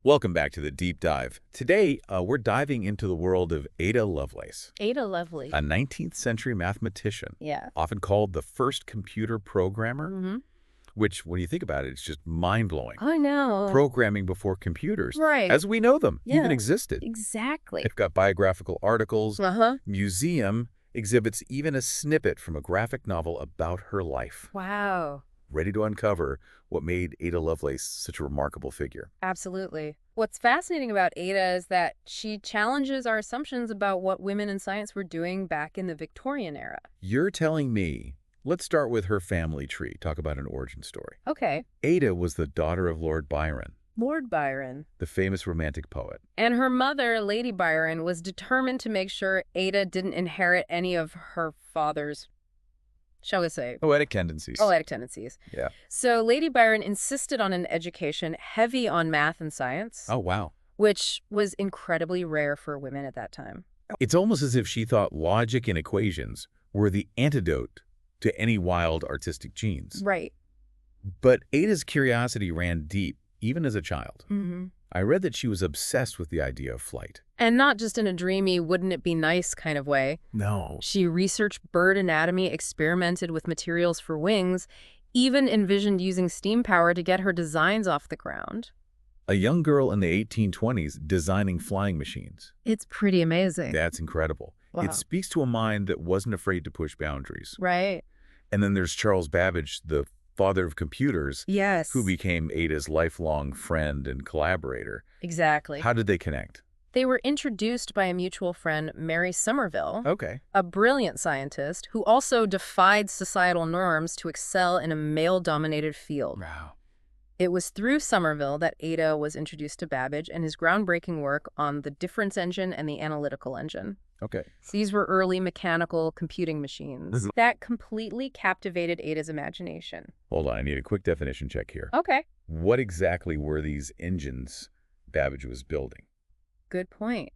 Welcome back to the Deep Dive. Today, we're diving into the world of Ada Lovelace, Ada Lovelace. a 19th century mathematician, Yeah. often called the first computer programmer, Mm-hmm. which, when you think about it, it's just mind-blowing. I know. Programming before computers, Right. as we know them, even Yeah. existed. Exactly. They've got biographical articles, Uh-huh. museum exhibits even a snippet from a graphic novel about her life, Wow. ready to uncover what made Ada Lovelace such a remarkable figure. Absolutely. What's fascinating about Ada is that she challenges our assumptions about what women in science were doing back in the Victorian era. You're telling me, let's start with her family tree, talk about an origin story. Okay. Ada was the daughter of Lord Byron, Lord Byron. the famous romantic poet. And her mother, Lady Byron, was determined to make sure Ada didn't inherit any of her father's, shall we say, Poetic tendencies. poetic tendencies. Yeah. So Lady Byron insisted on an education heavy on math and science. Oh, wow. Which was incredibly rare for women at that time. It's almost as if she thought logic and equations were the antidote to any wild artistic genes. Right. But Ada's curiosity ran deep, even as a child. Mm-hmm. I read that she was obsessed with the idea of flight. And not just in a dreamy, wouldn't it be nice kind of way. No. She researched bird anatomy, experimented with materials for wings, even envisioned using steam power to get her designs off the ground. A young girl in the 1820s designing flying machines. It's pretty amazing. That's incredible. Wow. It speaks to a mind that wasn't afraid to push boundaries. Right. And then there's Charles Babbage, the father of computers, Yes. who became Ada's lifelong friend and collaborator. Exactly. How did they connect? They were introduced by a mutual friend, Mary Somerville, Okay. a brilliant scientist who also defied societal norms to excel in a male-dominated field. Wow. It was through Somerville that Ada was introduced to Babbage and his groundbreaking work on the difference engine and the analytical engine. Okay. These were early mechanical computing machines that completely captivated Ada's imagination. Hold on, I need a quick definition check here. Okay. What exactly were these engines Babbage was building? Good point.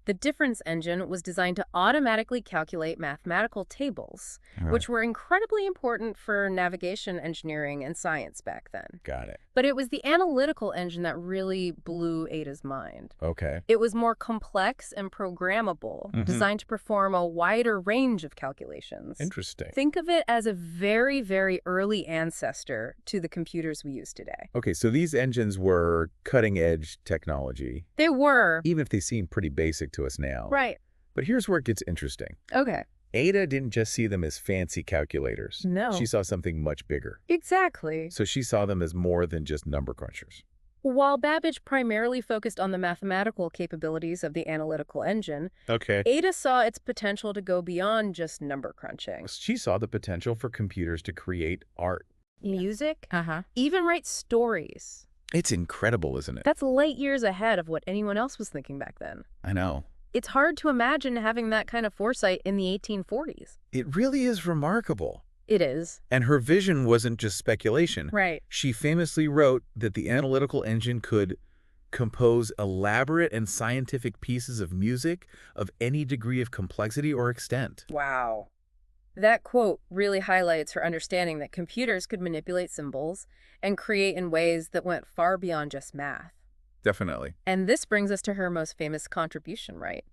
The difference engine was designed to automatically calculate mathematical tables, which were incredibly important for navigation engineering and science back then. Got it. But it was the analytical engine that really blew Ada's mind. Okay. It was more complex and programmable, designed to perform a wider range of calculations. Interesting. Think of it as a very, very early ancestor to the computers we use today. Okay, so these engines were cutting-edge technology, They were. even if they seem pretty basic to us now. Right. But here's where it gets interesting. Okay. Ada didn't just see them as fancy calculators. No. She saw something much bigger. Exactly. So she saw them as more than just number crunchers. While Babbage primarily focused on the mathematical capabilities of the analytical engine, Okay. Ada saw its potential to go beyond just number crunching. She saw the potential for computers to create art. Music, even write stories. It's incredible, isn't it? That's light years ahead of what anyone else was thinking back then. I know. It's hard to imagine having that kind of foresight in the 1840s. It really is remarkable. It is. And her vision wasn't just speculation. Right. She famously wrote that the analytical engine could compose elaborate and scientific pieces of music of any degree of complexity or extent. Wow. That quote really highlights her understanding that computers could manipulate symbols and create in ways that went far beyond just math. Definitely. And this brings us to her most famous contribution, right?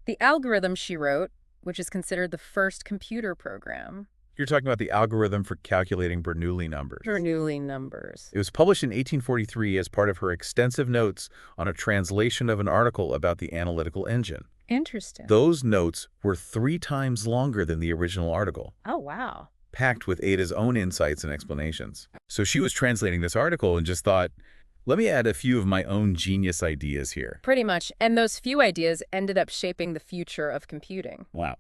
The algorithm she wrote, which is considered the first computer program. You're talking about the algorithm for calculating Bernoulli numbers. Bernoulli numbers. It was published in 1843 as part of her extensive notes on a translation of an article about the analytical engine. Interesting. Those notes were 3 times longer than the original article, Oh, wow. packed with Ada's own insights and explanations. So she was translating this article and just thought, let me add a few of my own genius ideas here. Pretty much. And those few ideas ended up shaping the future of computing. Wow.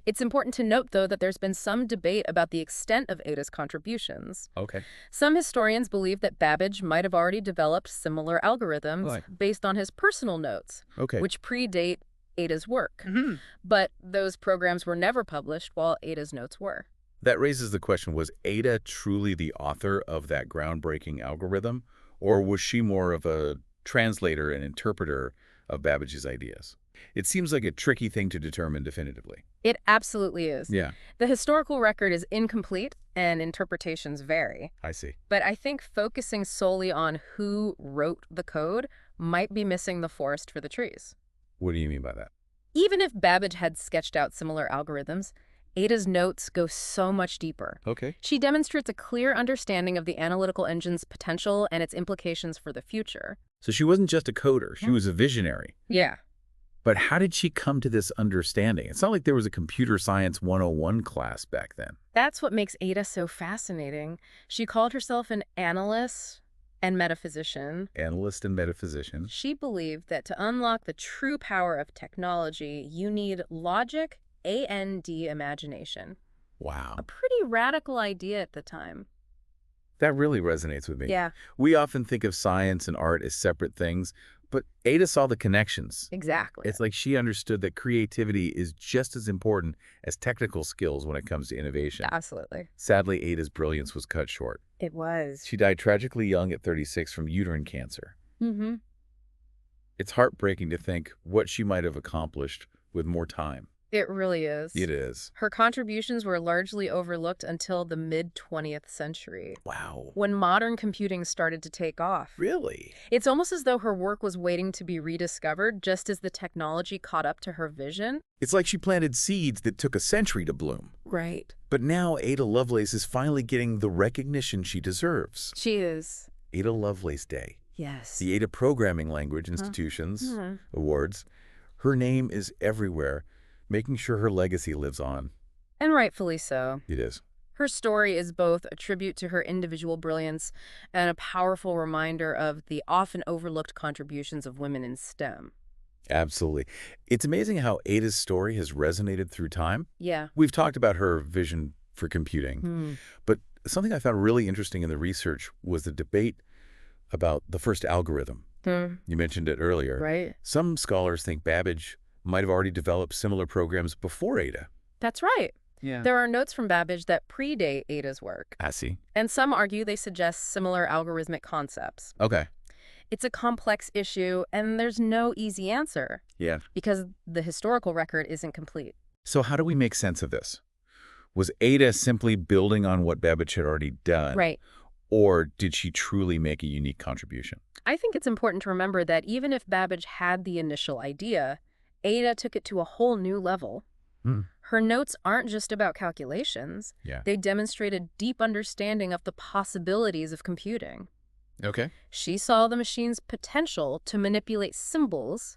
It's important to note, though, that there's been some debate about the extent of Ada's contributions. Okay. Some historians believe that Babbage might have already developed similar algorithms based on his personal notes, Okay. which predate Ada's work. But those programs were never published while Ada's notes were. That raises the question, was Ada truly the author of that groundbreaking algorithm, or was she more of a translator and interpreter of Babbage's ideas? It seems like a tricky thing to determine definitively. It absolutely is. Yeah, The historical record is incomplete and interpretations vary. I see. But I think focusing solely on who wrote the code might be missing the forest for the trees. What do you mean by that? Even if Babbage had sketched out similar algorithms, Ada's notes go so much deeper. Okay. She demonstrates a clear understanding of the analytical engine's potential and its implications for the future. So she wasn't just a coder, she was a visionary. Yeah. But how did she come to this understanding? It's not like there was a computer science 101 class back then. That's what makes Ada so fascinating. She called herself an analyst and metaphysician. Analyst and metaphysician. She believed that to unlock the true power of technology, you need logic and imagination. Wow. A pretty radical idea at the time. That really resonates with me. Yeah, We often think of science and art as separate things, but Ada saw the connections. exactly. It's like she understood that creativity is just as important as technical skills when it comes to innovation. Absolutely. Sadly, Ada's brilliance was cut short. It was. She died tragically young at 36 from uterine cancer. Mm-hmm. It's heartbreaking to think what she might have accomplished with more time. It really is. It is. Her contributions were largely overlooked until the mid-20th century, Wow. when modern computing started to take off. Really? It's almost as though her work was waiting to be rediscovered just as the technology caught up to her vision. It's like she planted seeds that took a century to bloom. Right. But now Ada Lovelace is finally getting the recognition she deserves. She is. Ada Lovelace Day. Yes. The Ada Programming Language Institutions Awards. Her name is everywhere, making sure her legacy lives on. And rightfully so. It is. Her story is both a tribute to her individual brilliance and a powerful reminder of the often overlooked contributions of women in STEM. Absolutely. It's amazing how Ada's story has resonated through time. Yeah. We've talked about her vision for computing, but something I found really interesting in the research was the debate about the first algorithm. You mentioned it earlier. Right. Some scholars think Babbage might have already developed similar programs before Ada. That's right. Yeah. There are notes from Babbage that predate Ada's work, I see. and some argue they suggest similar algorithmic concepts. Okay. It's a complex issue, and there's no easy answer Yeah. because the historical record isn't complete. So how do we make sense of this? Was Ada simply building on what Babbage had already done? Right. Or did she truly make a unique contribution? I think it's important to remember that even if Babbage had the initial idea, Ada took it to a whole new level. Her notes aren't just about calculations. Yeah. They demonstrate a deep understanding of the possibilities of computing. Okay. She saw the machine's potential to manipulate symbols,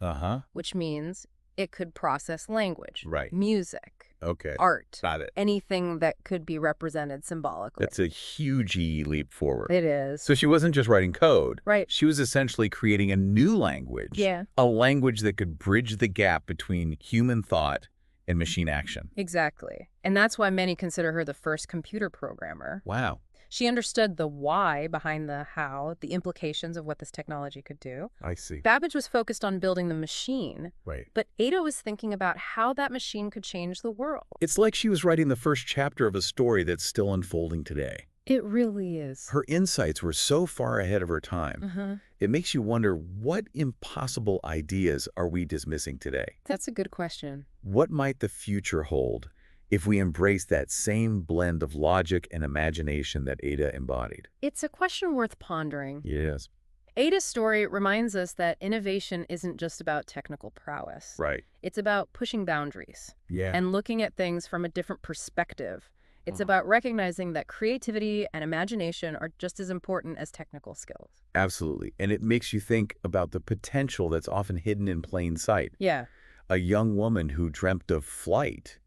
which means it could process language, Right. music, Okay. art, Got it. anything that could be represented symbolically. That's a huge leap forward. It is. So she wasn't just writing code. Right. She was essentially creating a new language. Yeah. A language that could bridge the gap between human thought and machine action. Exactly. And that's why many consider her the first computer programmer. Wow. She understood the why behind the how, the implications of what this technology could do. I see. Babbage was focused on building the machine, Right. but Ada was thinking about how that machine could change the world. It's like she was writing the first chapter of a story that's still unfolding today. It really is. Her insights were so far ahead of her time. It makes you wonder, what impossible ideas are we dismissing today? That's a good question. What might the future hold if we embrace that same blend of logic and imagination that Ada embodied? It's a question worth pondering. Yes. Ada's story reminds us that innovation isn't just about technical prowess. Right. It's about pushing boundaries Yeah. and looking at things from a different perspective. It's about recognizing that creativity and imagination are just as important as technical skills. Absolutely. And it makes you think about the potential that's often hidden in plain sight. Yeah. A young woman who dreamt of flight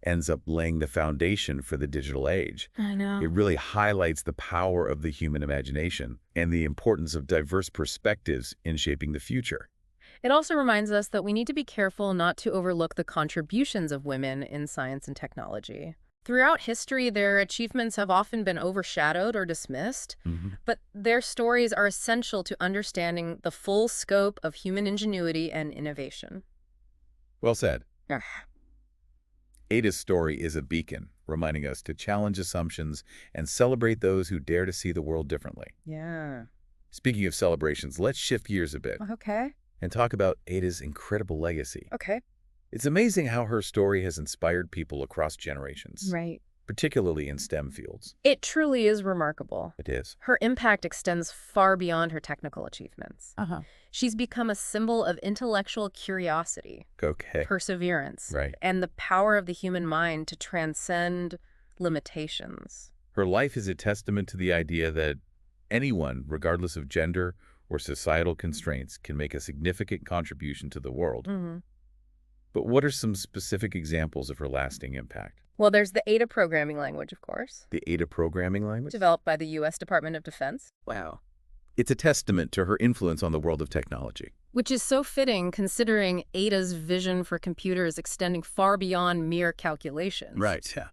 ends up laying the foundation for the digital age. I know. It really highlights the power of the human imagination and the importance of diverse perspectives in shaping the future. It also reminds us that we need to be careful not to overlook the contributions of women in science and technology. Throughout history, their achievements have often been overshadowed or dismissed, but their stories are essential to understanding the full scope of human ingenuity and innovation. Well said. Ugh. Ada's story is a beacon, reminding us to challenge assumptions and celebrate those who dare to see the world differently. Yeah. Speaking of celebrations, let's shift gears a bit. Okay. and talk about Ada's incredible legacy. Okay. It's amazing how her story has inspired people across generations, Right. particularly in STEM fields. It truly is remarkable. It is. Her impact extends far beyond her technical achievements. Uh-huh. She's become a symbol of intellectual curiosity, Okay. perseverance, Right. and the power of the human mind to transcend limitations. Her life is a testament to the idea that anyone, regardless of gender or societal constraints, can make a significant contribution to the world. Mm-hmm. But what are some specific examples of her lasting impact? Well, there's the Ada programming language, of course, The Ada programming language? developed by the U.S. Department of Defense. Wow. It's a testament to her influence on the world of technology. Which is so fitting considering Ada's vision for computers extending far beyond mere calculations. Yeah.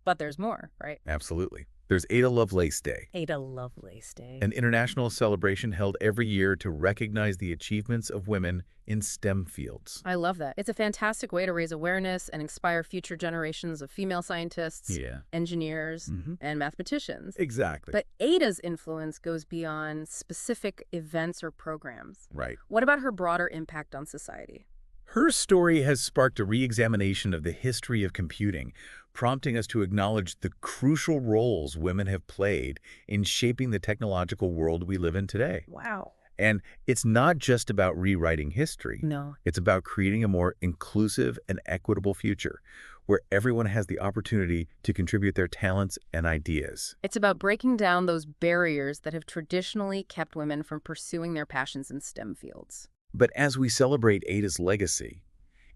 But there's more, right? Absolutely. There's Ada Lovelace Day, Ada Lovelace Day. an international celebration held every year to recognize the achievements of women in STEM fields. I love that. It's a fantastic way to raise awareness and inspire future generations of female scientists, engineers, and mathematicians. Exactly. But Ada's influence goes beyond specific events or programs. Right. What about her broader impact on society? Her story has sparked a re-examination of the history of computing, prompting us to acknowledge the crucial roles women have played in shaping the technological world we live in today. Wow. And it's not just about rewriting history. No. It's about creating a more inclusive and equitable future where everyone has the opportunity to contribute their talents and ideas. It's about breaking down those barriers that have traditionally kept women from pursuing their passions in STEM fields. But as we celebrate Ada's legacy,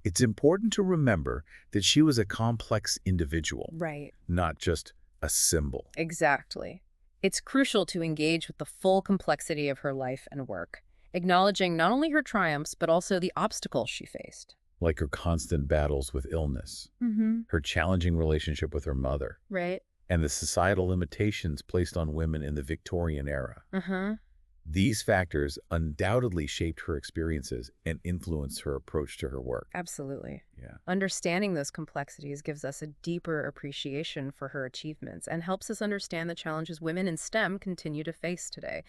it's important to remember that she was a complex individual, Right. not just a symbol. Exactly. It's crucial to engage with the full complexity of her life and work, acknowledging not only her triumphs, but also the obstacles she faced. Like her constant battles with illness, her challenging relationship with her mother, Right. and the societal limitations placed on women in the Victorian era. These factors undoubtedly shaped her experiences and influenced her approach to her work. Absolutely. Yeah. Understanding those complexities gives us a deeper appreciation for her achievements and helps us understand the challenges women in STEM continue to face today.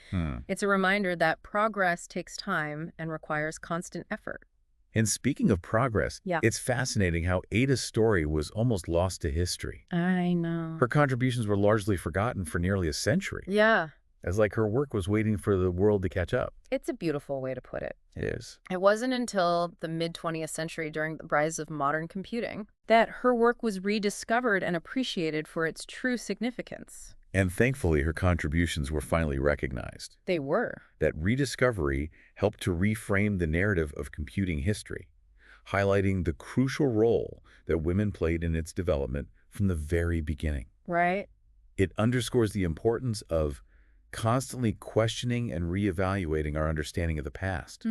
It's a reminder that progress takes time and requires constant effort. And speaking of progress, Yeah. it's fascinating how Ada's story was almost lost to history. I know. Her contributions were largely forgotten for nearly a century, Yeah. as like her work was waiting for the world to catch up. It's a beautiful way to put it. It is. It wasn't until the mid-20th century, during the rise of modern computing, that her work was rediscovered and appreciated for its true significance. And thankfully, her contributions were finally recognized. They were. That rediscovery helped to reframe the narrative of computing history, highlighting the crucial role that women played in its development from the very beginning. Right? It underscores the importance of constantly questioning and reevaluating our understanding of the past.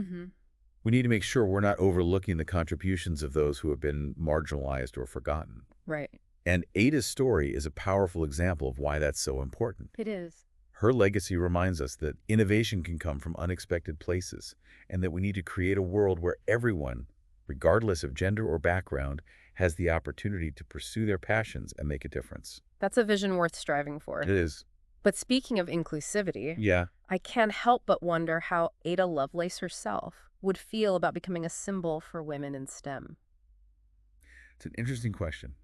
We need to make sure we're not overlooking the contributions of those who have been marginalized or forgotten. Right. And Ada's story is a powerful example of why that's so important. It is. Her legacy reminds us that innovation can come from unexpected places, and that we need to create a world where everyone, regardless of gender or background, has the opportunity to pursue their passions and make a difference. That's a vision worth striving for. It is. But speaking of inclusivity, Yeah. I can't help but wonder how Ada Lovelace herself would feel about becoming a symbol for women in STEM. It's an interesting question.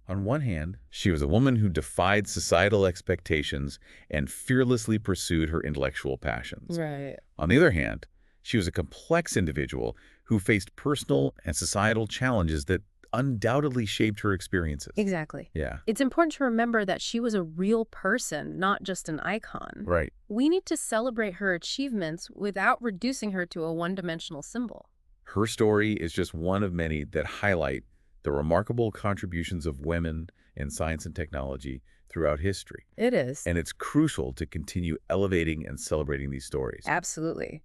On one hand, she was a woman who defied societal expectations and fearlessly pursued her intellectual passions. Right. On the other hand, she was a complex individual who faced personal and societal challenges that undoubtedly shaped her experiences. Exactly. Yeah. It's important to remember that she was a real person, not just an icon. Right. We need to celebrate her achievements without reducing her to a one-dimensional symbol. Her story is just one of many that highlight the remarkable contributions of women in science and technology throughout history. It is. And it's crucial to continue elevating and celebrating these stories. Absolutely.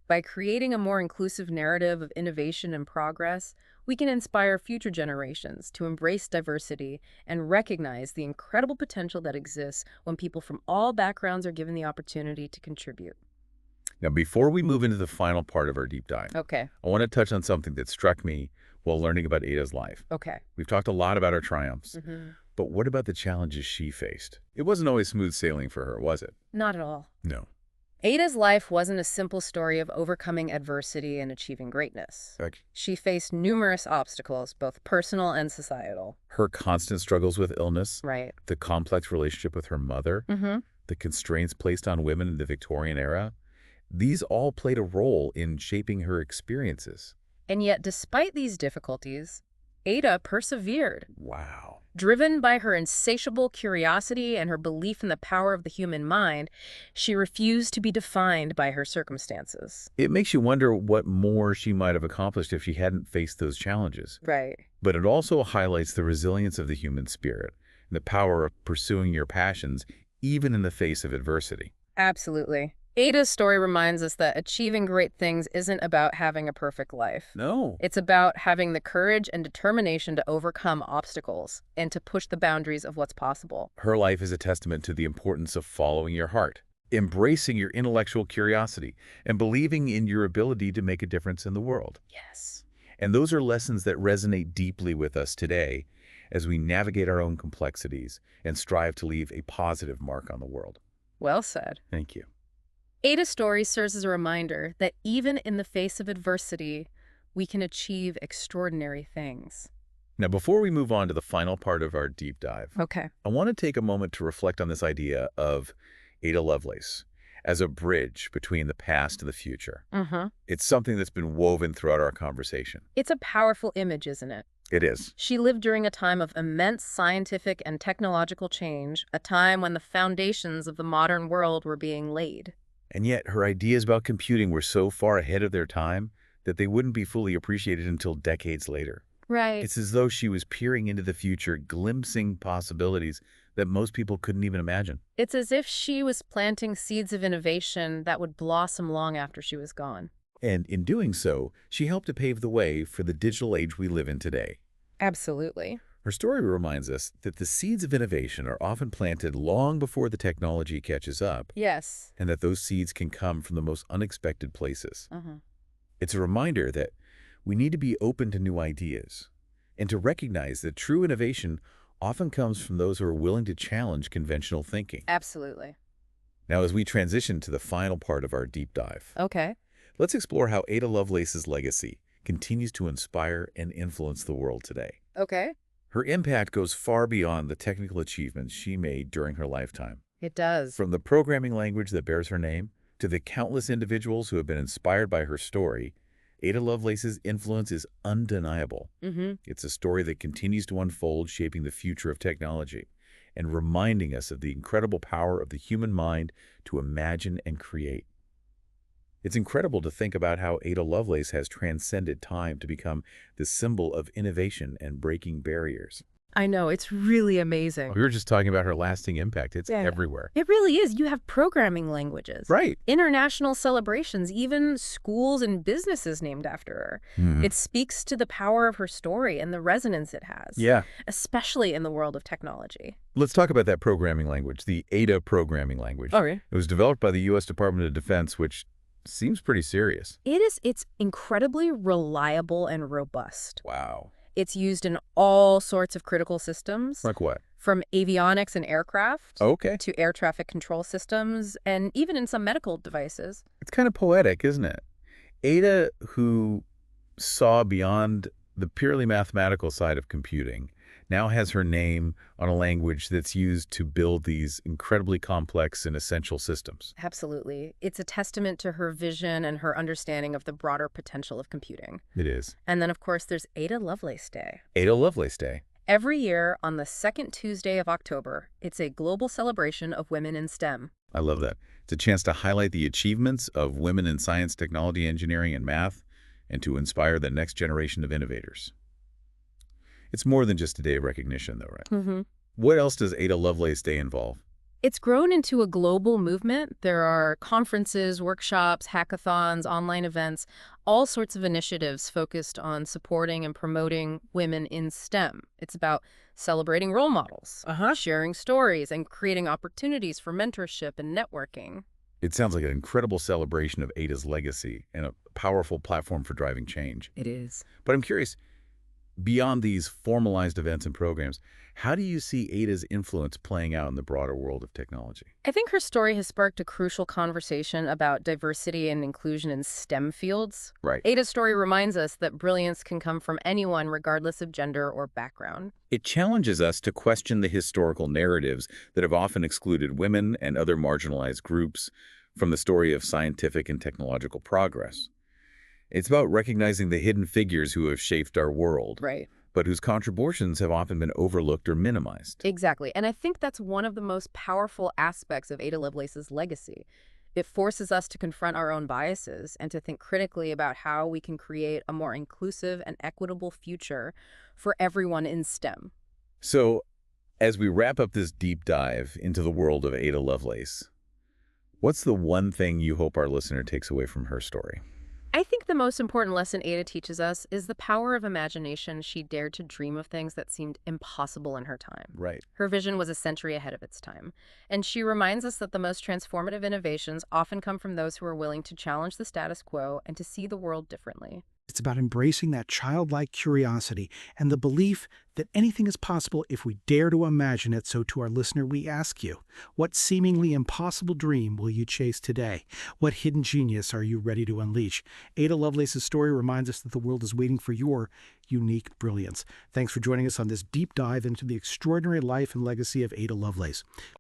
By creating a more inclusive narrative of innovation and progress, we can inspire future generations to embrace diversity and recognize the incredible potential that exists when people from all backgrounds are given the opportunity to contribute. Now, before we move into the final part of our deep dive, Okay. I want to touch on something that struck me while learning about Ada's life. Okay. We've talked a lot about her triumphs, but what about the challenges she faced? It wasn't always smooth sailing for her, was it? Not at all. No. Ada's life wasn't a simple story of overcoming adversity and achieving greatness. Like, She faced numerous obstacles, both personal and societal. her constant struggles with illness, Right. the complex relationship with her mother, Mm-hmm. the constraints placed on women in the Victorian era, these all played a role in shaping her experiences. And yet, despite these difficulties, Ada persevered. Wow. Driven by her insatiable curiosity and her belief in the power of the human mind, she refused to be defined by her circumstances. It makes you wonder what more she might have accomplished if she hadn't faced those challenges. Right. But it also highlights the resilience of the human spirit and the power of pursuing your passions even in the face of adversity. Absolutely. Ada's story reminds us that achieving great things isn't about having a perfect life. No. It's about having the courage and determination to overcome obstacles and to push the boundaries of what's possible. Her life is a testament to the importance of following your heart, embracing your intellectual curiosity, and believing in your ability to make a difference in the world. Yes. And those are lessons that resonate deeply with us today as we navigate our own complexities and strive to leave a positive mark on the world. Well said. Thank you. Ada's story serves as a reminder that even in the face of adversity, we can achieve extraordinary things. Now, before we move on to the final part of our deep dive, Okay. I want to take a moment to reflect on this idea of Ada Lovelace as a bridge between the past and the future. Mm-hmm. It's something that's been woven throughout our conversation. It's a powerful image, isn't it? It is. She lived during a time of immense scientific and technological change, a time when the foundations of the modern world were being laid. And yet her ideas about computing were so far ahead of their time that they wouldn't be fully appreciated until decades later. Right. It's as though she was peering into the future, glimpsing possibilities that most people couldn't even imagine. It's as if she was planting seeds of innovation that would blossom long after she was gone. And in doing so, she helped to pave the way for the digital age we live in today. Absolutely. Her story reminds us that the seeds of innovation are often planted long before the technology catches up, Yes. and that those seeds can come from the most unexpected places. Uh-huh. It's a reminder that we need to be open to new ideas and to recognize that true innovation often comes from those who are willing to challenge conventional thinking. Absolutely. Now, as we transition to the final part of our deep dive, Okay. let's explore how Ada Lovelace's legacy continues to inspire and influence the world today. Okay. Her impact goes far beyond the technical achievements she made during her lifetime. It does. From the programming language that bears her name to the countless individuals who have been inspired by her story, Ada Lovelace's influence is undeniable. Mm-hmm. It's a story that continues to unfold, shaping the future of technology and reminding us of the incredible power of the human mind to imagine and create. It's incredible to think about how Ada Lovelace has transcended time to become the symbol of innovation and breaking barriers. I know. It's really amazing. We were just talking about her lasting impact. It's Yeah. everywhere. It really is. You have programming languages. Right. International celebrations, even schools and businesses named after her. It speaks to the power of her story and the resonance it has. Yeah. Especially in the world of technology. Let's talk about that programming language, the Ada programming language. Okay. It was developed by the U.S. Department of Defense, which seems pretty serious. It's incredibly reliable and robust. Wow. It's used in all sorts of critical systems, Like what? from avionics and aircraft Okay. to air traffic control systems, and even in some medical devices. It's kind of poetic, isn't it? Ada, who saw beyond the purely mathematical side of computing, now has her name on a language that's used to build these incredibly complex and essential systems. Absolutely. It's a testament to her vision and her understanding of the broader potential of computing. It is. And then, of course, there's Ada Lovelace Day. Ada Lovelace Day. Every year on the second Tuesday of October, it's a global celebration of women in STEM. I love that. It's a chance to highlight the achievements of women in science, technology, engineering, and math, and to inspire the next generation of innovators. It's more than just a day of recognition, though, right? Mm-hmm. What else does Ada Lovelace Day involve? It's grown into a global movement. There are conferences, workshops, hackathons, online events, all sorts of initiatives focused on supporting and promoting women in STEM. It's about celebrating role models, sharing stories, and creating opportunities for mentorship and networking. It sounds like an incredible celebration of Ada's legacy and a powerful platform for driving change. It is. But I'm curious, Beyond these formalized events and programs, how do you see Ada's influence playing out in the broader world of technology? I think her story has sparked a crucial conversation about diversity and inclusion in STEM fields. Right. Ada's story reminds us that brilliance can come from anyone, regardless of gender or background. It challenges us to question the historical narratives that have often excluded women and other marginalized groups from the story of scientific and technological progress. It's about recognizing the hidden figures who have shaped our world, Right. but whose contributions have often been overlooked or minimized. Exactly. And I think that's one of the most powerful aspects of Ada Lovelace's legacy. It forces us to confront our own biases and to think critically about how we can create a more inclusive and equitable future for everyone in STEM. So, as we wrap up this deep dive into the world of Ada Lovelace, what's the one thing you hope our listener takes away from her story? I think the most important lesson Ada teaches us is the power of imagination. She dared to dream of things that seemed impossible in her time. Right. Her vision was a century ahead of its time. And she reminds us that the most transformative innovations often come from those who are willing to challenge the status quo and to see the world differently. It's about embracing that childlike curiosity and the belief that anything is possible if we dare to imagine it. So to our listener, we ask you, what seemingly impossible dream will you chase today? What hidden genius are you ready to unleash? Ada Lovelace's story reminds us that the world is waiting for your unique brilliance. Thanks for joining us on this deep dive into the extraordinary life and legacy of Ada Lovelace.